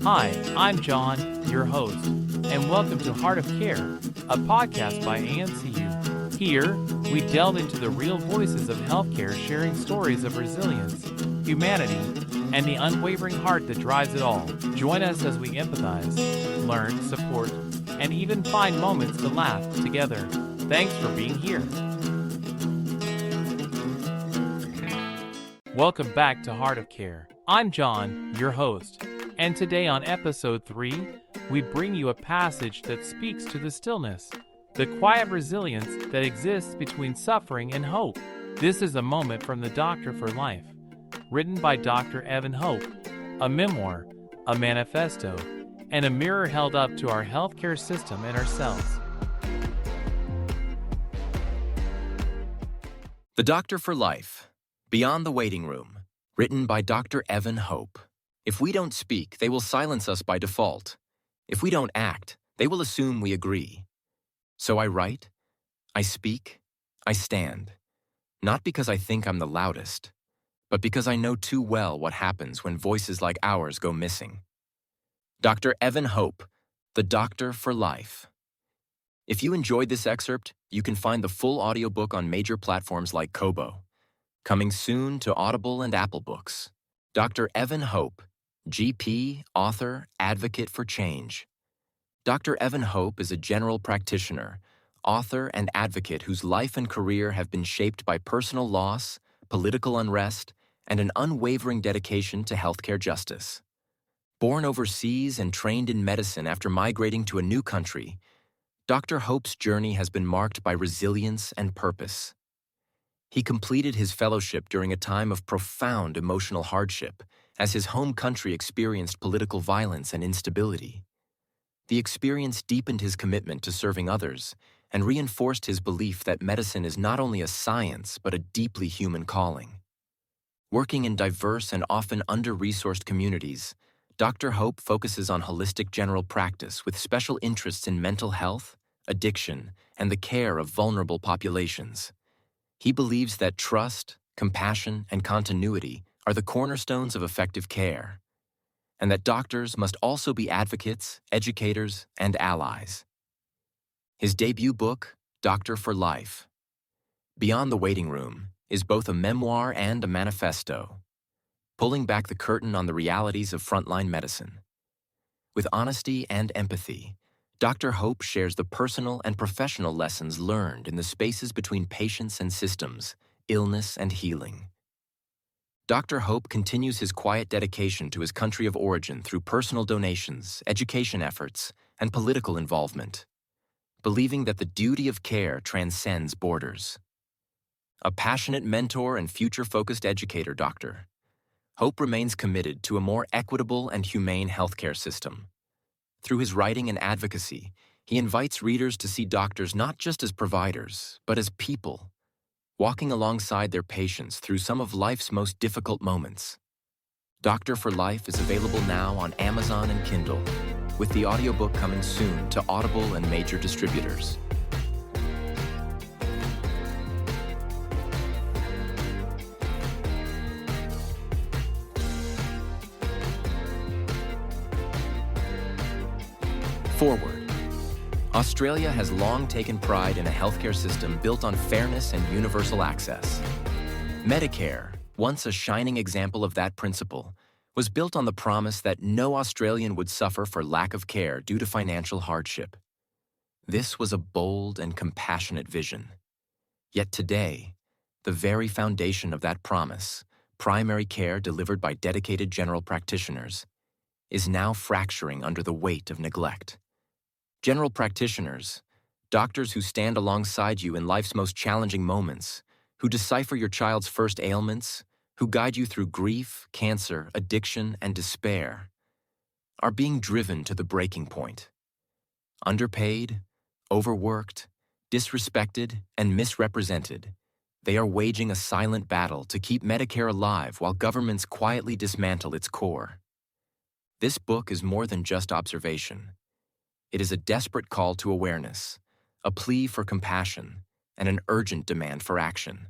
Hi, I'm John, your host, and welcome to Heart of Care, a podcast by AMCU. Here, we delve into the real voices of healthcare, sharing stories of resilience, humanity, and the unwavering heart that drives it all. Join us as we empathize, learn, support, and even find moments to laugh together. Thanks for being here. Welcome back to Heart of Care. I'm John, your host, and today on episode 3, we bring you a passage that speaks to the stillness, the quiet resilience that exists between suffering and hope. This is a moment from The Doctor for Life, written by Dr. Evan Hope, a memoir, a manifesto, and a mirror held up to our healthcare system and ourselves. The Doctor for Life, Beyond the Waiting Room, written by Dr. Evan Hope. If we don't speak, they will silence us by default. If we don't act, they will assume we agree. So I write, I speak, I stand, not because I think I'm the loudest, but because I know too well what happens when voices like ours go missing. Dr. Evan Hope, The Doctor for Life. If you enjoyed this excerpt, you can find the full audiobook on major platforms like Kobo. Coming soon to Audible and Apple Books. Dr. Evan Hope, GP, author, advocate for change. Dr. Evan Hope is a general practitioner, author, and advocate whose life and career have been shaped by personal loss, political unrest, and an unwavering dedication to healthcare justice. Born overseas and trained in medicine after migrating to a new country, Dr. Hope's journey has been marked by resilience and purpose. He completed his fellowship during a time of profound emotional hardship as his home country experienced political violence and instability. The experience deepened his commitment to serving others and reinforced his belief that medicine is not only a science but a deeply human calling. Working in diverse and often under-resourced communities, Dr. Hope focuses on holistic general practice with special interests in mental health, addiction, and the care of vulnerable populations. He believes that trust, compassion, and continuity are the cornerstones of effective care, and that doctors must also be advocates, educators, and allies. His debut book, Doctor for Life, Beyond the Waiting Room, is both a memoir and a manifesto, pulling back the curtain on the realities of frontline medicine. With honesty and empathy, Dr. Hope shares the personal and professional lessons learned in the spaces between patients and systems, illness and healing. Dr. Hope continues his quiet dedication to his country of origin through personal donations, education efforts, and political involvement, believing that the duty of care transcends borders. A passionate mentor and future-focused educator, Dr. Hope remains committed to a more equitable and humane healthcare system. Through his writing and advocacy, he invites readers to see doctors not just as providers, but as people, walking alongside their patients through some of life's most difficult moments. Doctor for Life is available now on Amazon and Kindle, with the audiobook coming soon to Audible and major distributors. Forward. Australia has long taken pride in a healthcare system built on fairness and universal access. Medicare, once a shining example of that principle, was built on the promise that no Australian would suffer for lack of care due to financial hardship. This was a bold and compassionate vision. Yet today, the very foundation of that promise, primary care delivered by dedicated general practitioners, is now fracturing under the weight of neglect. General practitioners, doctors who stand alongside you in life's most challenging moments, who decipher your child's first ailments, who guide you through grief, cancer, addiction, and despair, are being driven to the breaking point. Underpaid, overworked, disrespected, and misrepresented, they are waging a silent battle to keep Medicare alive while governments quietly dismantle its core. This book is more than just observation. It is a desperate call to awareness, a plea for compassion, and an urgent demand for action.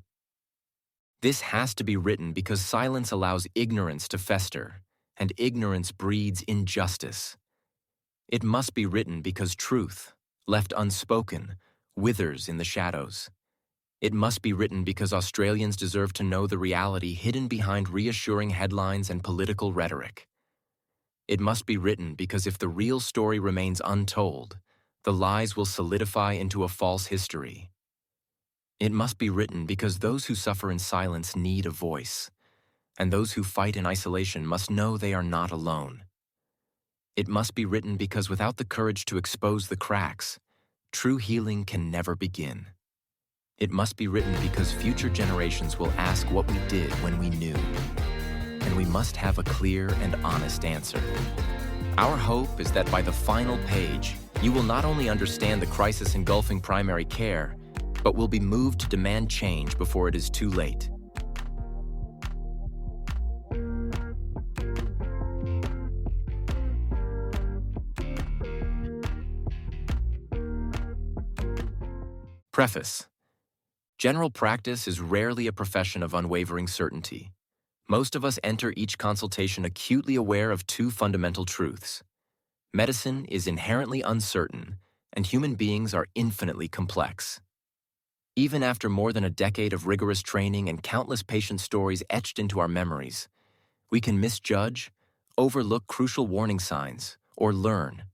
This has to be written because silence allows ignorance to fester, and ignorance breeds injustice. It must be written because truth, left unspoken, withers in the shadows. It must be written because Australians deserve to know the reality hidden behind reassuring headlines and political rhetoric. It must be written because if the real story remains untold, the lies will solidify into a false history. It must be written because those who suffer in silence need a voice, and those who fight in isolation must know they are not alone. It must be written because without the courage to expose the cracks, true healing can never begin. It must be written because future generations will ask what we did when we knew, and we must have a clear and honest answer. Our hope is that by the final page, you will not only understand the crisis engulfing primary care, but will be moved to demand change before it is too late. Preface. General practice is rarely a profession of unwavering certainty. Most of us enter each consultation acutely aware of two fundamental truths. Medicine is inherently uncertain, and human beings are infinitely complex. Even after more than a decade of rigorous training and countless patient stories etched into our memories, we can misjudge, overlook crucial warning signs, or learn,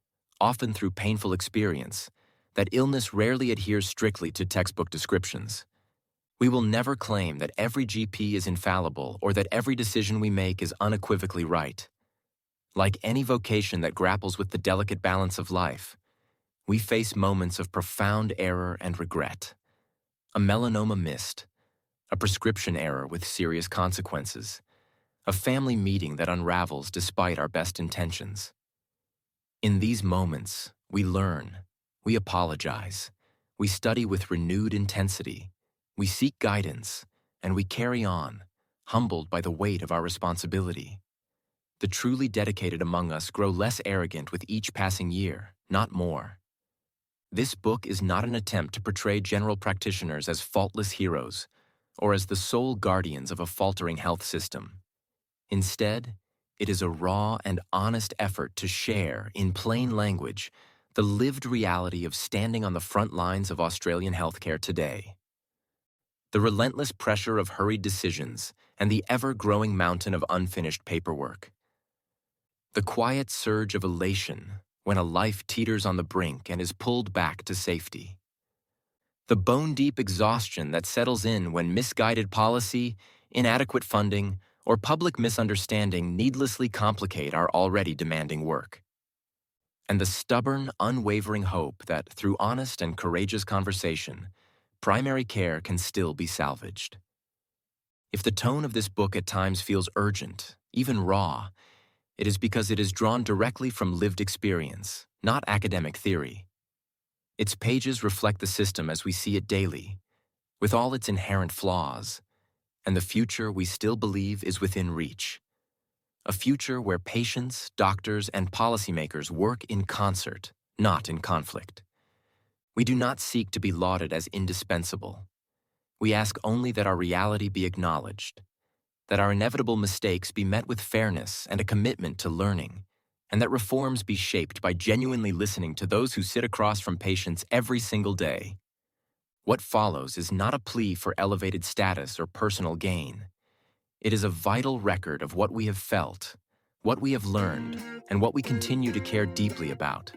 often through painful experience, that illness rarely adheres strictly to textbook descriptions. We will never claim that every GP is infallible or that every decision we make is unequivocally right. Like any vocation that grapples with the delicate balance of life, we face moments of profound error and regret. A melanoma missed, a prescription error with serious consequences, a family meeting that unravels despite our best intentions. In these moments, we learn, we apologize, we study with renewed intensity, we seek guidance, and we carry on, humbled by the weight of our responsibility. The truly dedicated among us grow less arrogant with each passing year, not more. This book is not an attempt to portray general practitioners as faultless heroes or as the sole guardians of a faltering health system. Instead, it is a raw and honest effort to share, in plain language, the lived reality of standing on the front lines of Australian healthcare today. The relentless pressure of hurried decisions and the ever-growing mountain of unfinished paperwork. The quiet surge of elation when a life teeters on the brink and is pulled back to safety. The bone-deep exhaustion that settles in when misguided policy, inadequate funding, or public misunderstanding needlessly complicate our already demanding work. And the stubborn, unwavering hope that, through honest and courageous conversation, primary care can still be salvaged. If the tone of this book at times feels urgent, even raw, it is because it is drawn directly from lived experience, not academic theory. Its pages reflect the system as we see it daily, with all its inherent flaws, and the future we still believe is within reach. A future where patients, doctors, and policymakers work in concert, not in conflict. We do not seek to be lauded as indispensable. We ask only that our reality be acknowledged, that our inevitable mistakes be met with fairness and a commitment to learning, and that reforms be shaped by genuinely listening to those who sit across from patients every single day. What follows is not a plea for elevated status or personal gain. It is a vital record of what we have felt, what we have learned, and what we continue to care deeply about.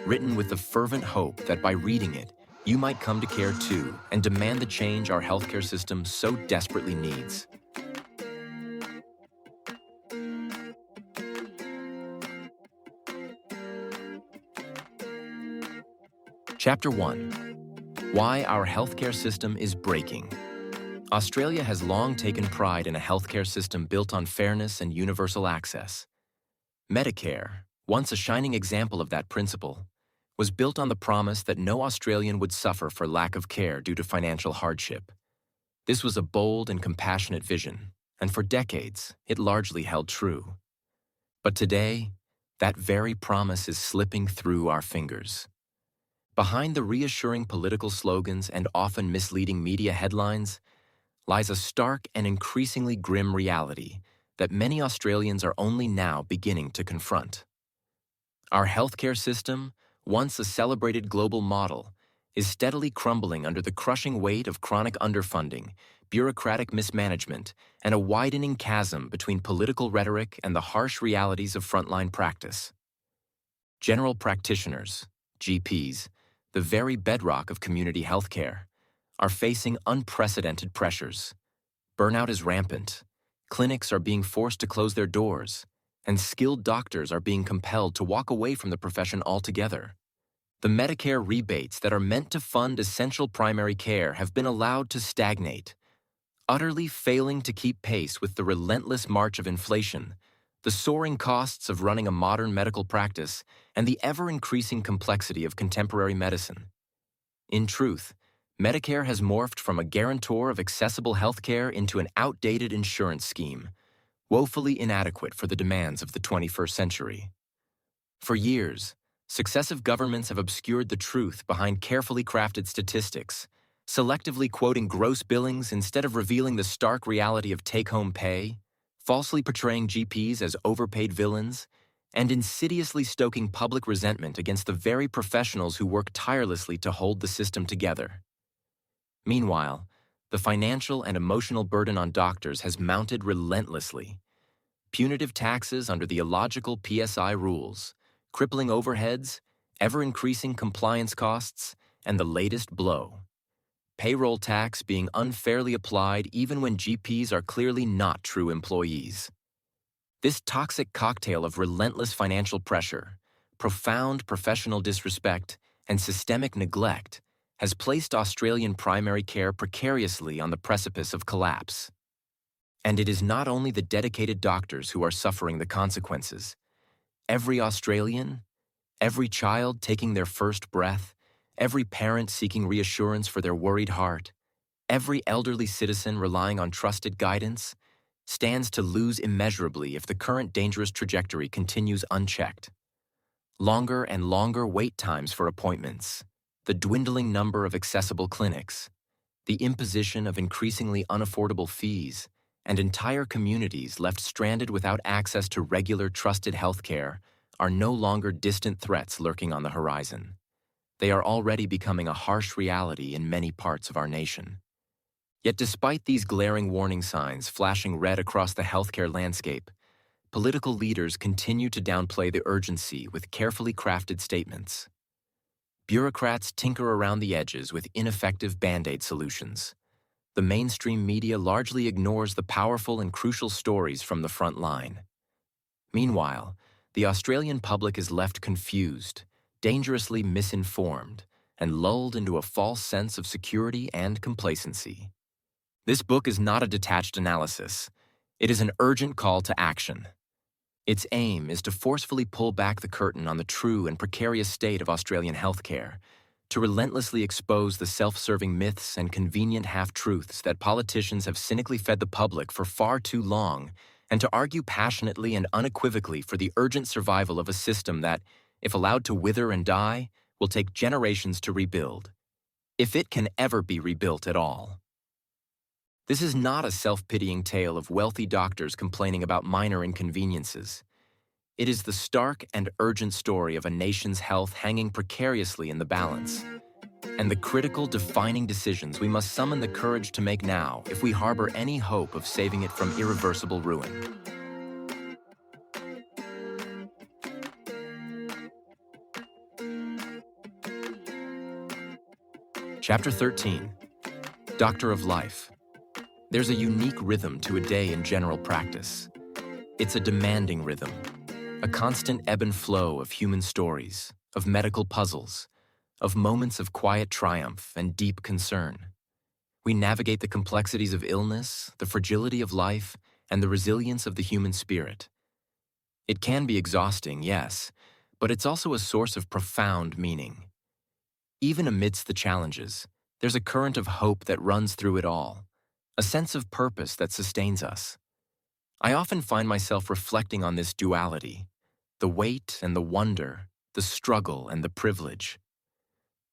Written with the fervent hope that by reading it, you might come to care too and demand the change our healthcare system so desperately needs. Chapter 1. Why our healthcare system is breaking. Australia has long taken pride in a healthcare system built on fairness and universal access. Medicare, once a shining example of that principle, was built on the promise that no Australian would suffer for lack of care due to financial hardship. This was a bold and compassionate vision, and for decades, it largely held true. But today, that very promise is slipping through our fingers. Behind the reassuring political slogans and often misleading media headlines lies a stark and increasingly grim reality that many Australians are only now beginning to confront. Our healthcare system, once a celebrated global model, is steadily crumbling under the crushing weight of chronic underfunding, bureaucratic mismanagement, and a widening chasm between political rhetoric and the harsh realities of frontline practice. General practitioners, GPs, the very bedrock of community healthcare, are facing unprecedented pressures. Burnout is rampant, clinics are being forced to close their doors, and skilled doctors are being compelled to walk away from the profession altogether. The Medicare rebates that are meant to fund essential primary care have been allowed to stagnate, utterly failing to keep pace with the relentless march of inflation, the soaring costs of running a modern medical practice, and the ever-increasing complexity of contemporary medicine. In truth, Medicare has morphed from a guarantor of accessible healthcare into an outdated insurance scheme, woefully inadequate for the demands of the 21st century. For years, successive governments have obscured the truth behind carefully crafted statistics, selectively quoting gross billings instead of revealing the stark reality of take-home pay, falsely portraying GPs as overpaid villains, and insidiously stoking public resentment against the very professionals who work tirelessly to hold the system together. Meanwhile, the financial and emotional burden on doctors has mounted relentlessly. Punitive taxes under the illogical PSI rules, crippling overheads, ever-increasing compliance costs, and the latest blow: payroll tax being unfairly applied even when GPs are clearly not true employees. This toxic cocktail of relentless financial pressure, profound professional disrespect, and systemic neglect has placed Australian primary care precariously on the precipice of collapse. And it is not only the dedicated doctors who are suffering the consequences. Every Australian, every child taking their first breath, every parent seeking reassurance for their worried heart, every elderly citizen relying on trusted guidance, stands to lose immeasurably if the current dangerous trajectory continues unchecked. Longer and longer wait times for appointments, the dwindling number of accessible clinics, the imposition of increasingly unaffordable fees, and entire communities left stranded without access to regular, trusted healthcare are no longer distant threats lurking on the horizon. They are already becoming a harsh reality in many parts of our nation. Yet despite these glaring warning signs flashing red across the healthcare landscape, political leaders continue to downplay the urgency with carefully crafted statements. Bureaucrats tinker around the edges with ineffective Band-Aid solutions. The mainstream media largely ignores the powerful and crucial stories from the front line. Meanwhile, the Australian public is left confused, dangerously misinformed, and lulled into a false sense of security and complacency. This book is not a detached analysis. It is an urgent call to action. Its aim is to forcefully pull back the curtain on the true and precarious state of Australian healthcare, to relentlessly expose the self-serving myths and convenient half-truths that politicians have cynically fed the public for far too long, and to argue passionately and unequivocally for the urgent survival of a system that, if allowed to wither and die, will take generations to rebuild, if it can ever be rebuilt at all. This is not a self-pitying tale of wealthy doctors complaining about minor inconveniences. It is the stark and urgent story of a nation's health hanging precariously in the balance, and the critical defining decisions we must summon the courage to make now if we harbor any hope of saving it from irreversible ruin. Chapter 13. Doctor of Life. There's a unique rhythm to a day in general practice. It's a demanding rhythm, a constant ebb and flow of human stories, of medical puzzles, of moments of quiet triumph and deep concern. We navigate the complexities of illness, the fragility of life, and the resilience of the human spirit. It can be exhausting, yes, but it's also a source of profound meaning. Even amidst the challenges, there's a current of hope that runs through it all, a sense of purpose that sustains us. I often find myself reflecting on this duality, the weight and the wonder, the struggle and the privilege.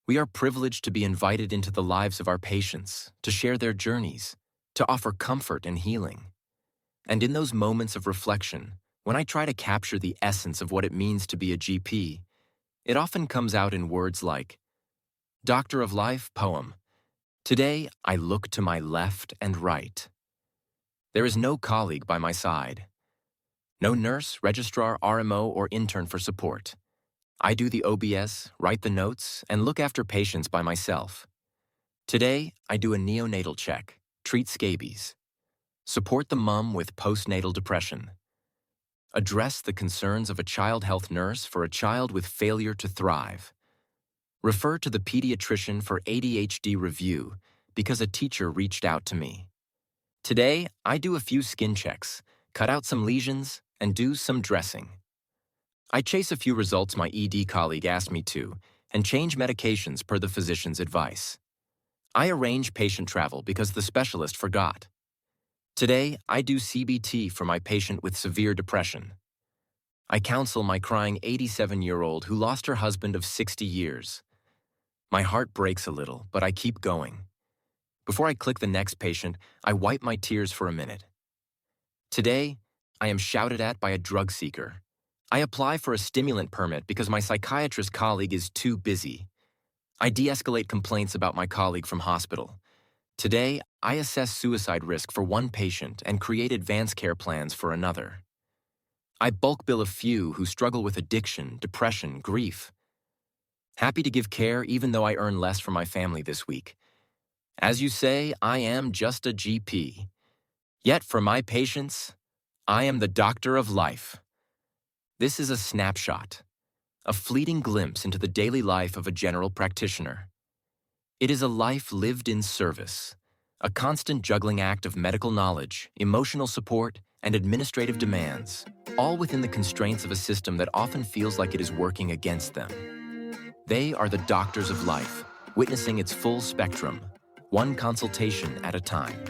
We are privileged to be invited into the lives of our patients, to share their journeys, to offer comfort and healing. And in those moments of reflection, when I try to capture the essence of what it means to be a GP, it often comes out in words like, Doctor of Life poem. Today, I look to my left and right. There is no colleague by my side. No nurse, registrar, RMO, or intern for support. I do the OBS, write the notes, and look after patients by myself. Today, I do a neonatal check, treat scabies, support the mom with postnatal depression, address the concerns of a child health nurse for a child with failure to thrive, refer to the pediatrician for ADHD review because a teacher reached out to me. Today, I do a few skin checks, cut out some lesions, and do some dressing. I chase a few results my ED colleague asked me to, and change medications per the physician's advice. I arrange patient travel because the specialist forgot. Today, I do CBT for my patient with severe depression. I counsel my crying 87-year-old who lost her husband of 60 years. My heart breaks a little, but I keep going. Before I click the next patient, I wipe my tears for a minute. Today, I am shouted at by a drug seeker. I apply for a stimulant permit because my psychiatrist colleague is too busy. I de-escalate complaints about my colleague from hospital. Today, I assess suicide risk for one patient and create advanced care plans for another. I bulk bill a few who struggle with addiction, depression, grief. Happy to give care even though I earn less for my family this week. As you say, I am just a GP. Yet for my patients, I am the doctor of life. This is a snapshot, a fleeting glimpse into the daily life of a general practitioner. It is a life lived in service, a constant juggling act of medical knowledge, emotional support, and administrative demands, all within the constraints of a system that often feels like it is working against them. They are the doctors of life, witnessing its full spectrum, one consultation at a time.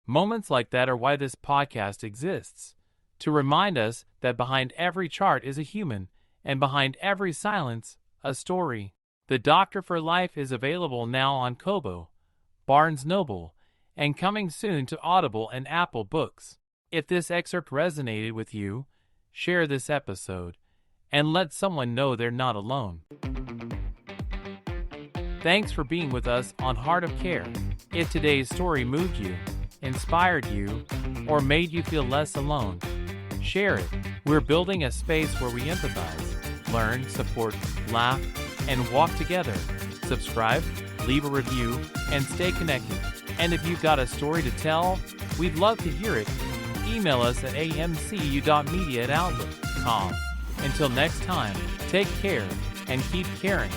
Moments like that are why this podcast exists, to remind us that behind every chart is a human, and behind every silence, a story. The Doctor for Life is available now on Kobo, Barnes Noble, and coming soon to Audible and Apple Books. If this excerpt resonated with you, share this episode, and let someone know they're not alone. Thanks for being with us on Heart of Care. If today's story moved you, inspired you, or made you feel less alone, share it. We're building a space where we empathize, learn, support, laugh, and walk together. Subscribe, leave a review, and stay connected. And if you've got a story to tell, we'd love to hear it. Email us at amcu.media@outlook.com. Until next time, take care and keep caring.